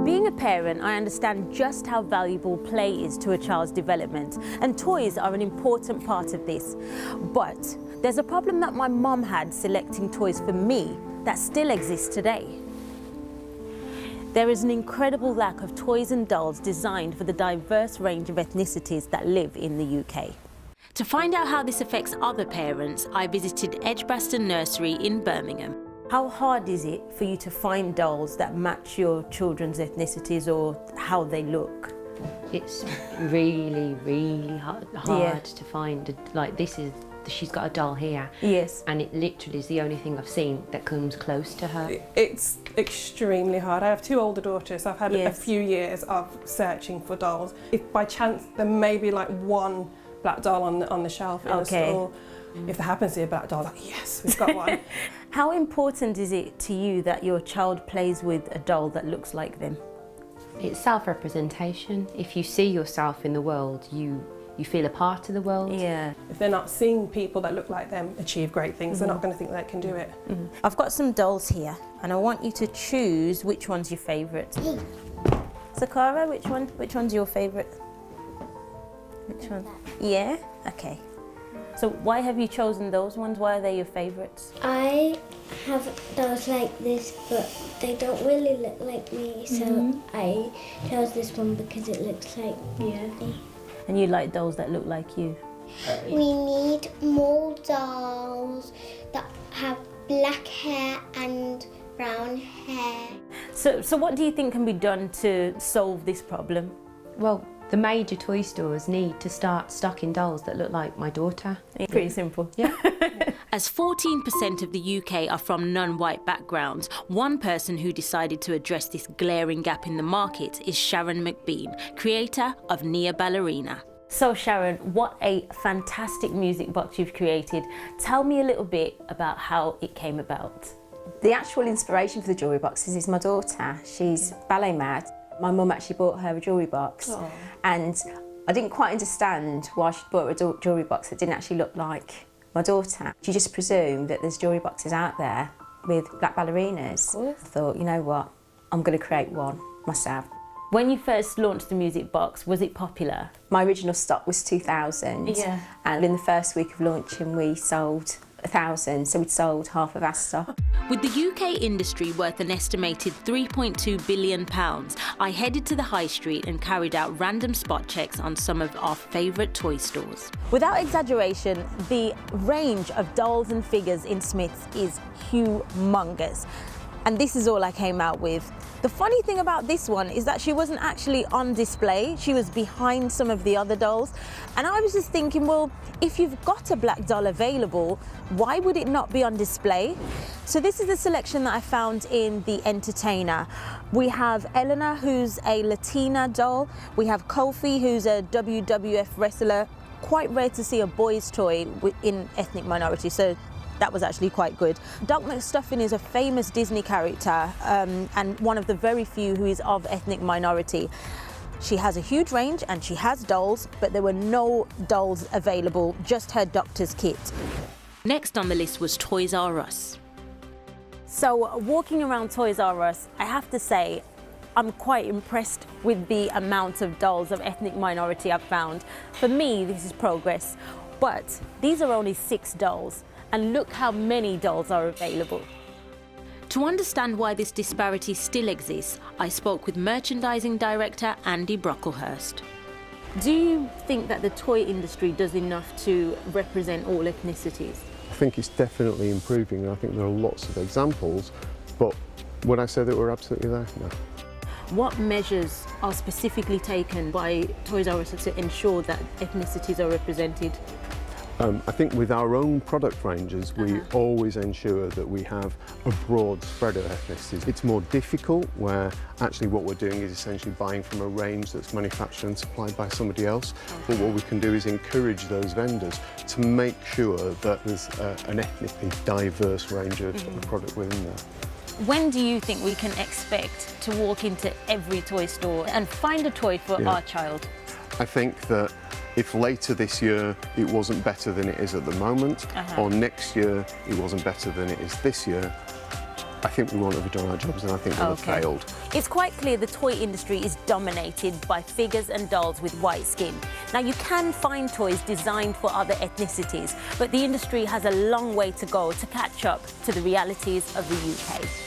Being a parent, I understand just how valuable play is to a child's development, and toys are an important part of this. But there's a problem that my mum had selecting toys for me that still exists today. There is an incredible lack of toys and dolls designed for the diverse range of ethnicities that live in the UK. To find out how this affects other parents, I visited Edgbaston Nursery in Birmingham. How hard is it for you to find dolls that match your children's ethnicities or how they look? It's really, really hard to find. Like she's got a doll here. Yes. And it literally is the only thing I've seen that comes close to her. It's extremely hard. I have two older daughters, so I've had a few years of searching for dolls. If by chance there may be like one black doll on the shelf in the store, if there happens to be a black doll, like, yes, we've got one. How important is it to you that your child plays with a doll that looks like them? It's self-representation. If you see yourself in the world, you feel a part of the world. Yeah. If they're not seeing people that look like them achieve great things, they're not going to think they can do it. I've got some dolls here, and I want you to choose which one's your favourite. Sakara, which one's your favourite? Which one? Yeah? Okay. So why have you chosen those ones? Why are they your favourites? I have dolls like this, but they don't really look like me, so I chose this one because it looks like me. And you like dolls that look like you? We need more dolls that have black hair and brown hair. So what do you think can be done to solve this problem? Well, the major toy stores need to start stocking dolls that look like my daughter. Pretty simple. Yeah. As 14% of the UK are from non-white backgrounds, one person who decided to address this glaring gap in the market is Sharon McBean, creator of Nia Ballerina. So Sharon, what a fantastic music box you've created. Tell me a little bit about how it came about. The actual inspiration for the jewellery boxes is my daughter. She's ballet mad. My mum actually bought her a jewellery box, and I didn't quite understand why she bought her a jewellery box that didn't actually look like my daughter. She just presumed that there's jewellery boxes out there with black ballerinas. I thought, you know what, I'm going to create one myself. When you first launched the music box, was it popular? My original stock was 2,000, and in the first week of launching we sold 1,000, so we'd sold half of our stock. With the UK industry worth an estimated £3.2 billion, I headed to the high street and carried out random spot checks on some of our favourite toy stores. Without exaggeration, the range of dolls and figures in Smith's is humongous. And this is all I came out with. The funny thing about this one is that she wasn't actually on display. She was behind some of the other dolls. And I was just thinking, well, if you've got a black doll available, why would it not be on display? So this is the selection that I found in The Entertainer. We have Eleanor, who's a Latina doll. We have Kofi, who's a WWF wrestler. Quite rare to see a boy's toy in ethnic minority, so that was actually quite good. Doc McStuffin is a famous Disney character and one of the very few who is of ethnic minority. She has a huge range and she has dolls, but there were no dolls available, just her doctor's kit. Next on the list was Toys R Us. So walking around Toys R Us, I have to say, I'm quite impressed with the amount of dolls of ethnic minority I've found. For me, this is progress, but these are only 6 dolls. And look how many dolls are available. To understand why this disparity still exists, I spoke with merchandising director Andy Brocklehurst. Do you think that the toy industry does enough to represent all ethnicities? I think it's definitely improving, and I think there are lots of examples, but would I say that we're absolutely there? No. What measures are specifically taken by Toys R Us to ensure that ethnicities are represented? I think with our own product ranges, we always ensure that we have a broad spread of ethnicities. It's more difficult where actually what we're doing is essentially buying from a range that's manufactured and supplied by somebody else. But what we can do is encourage those vendors to make sure that there's an ethnically diverse range of product within there. When do you think we can expect to walk into every toy store and find a toy for our child? I think that if later this year it wasn't better than it is at the moment, or next year it wasn't better than it is this year, I think we won't have done our jobs, and I think we'll have failed. It's quite clear the toy industry is dominated by figures and dolls with white skin. Now, you can find toys designed for other ethnicities, but the industry has a long way to go to catch up to the realities of the UK.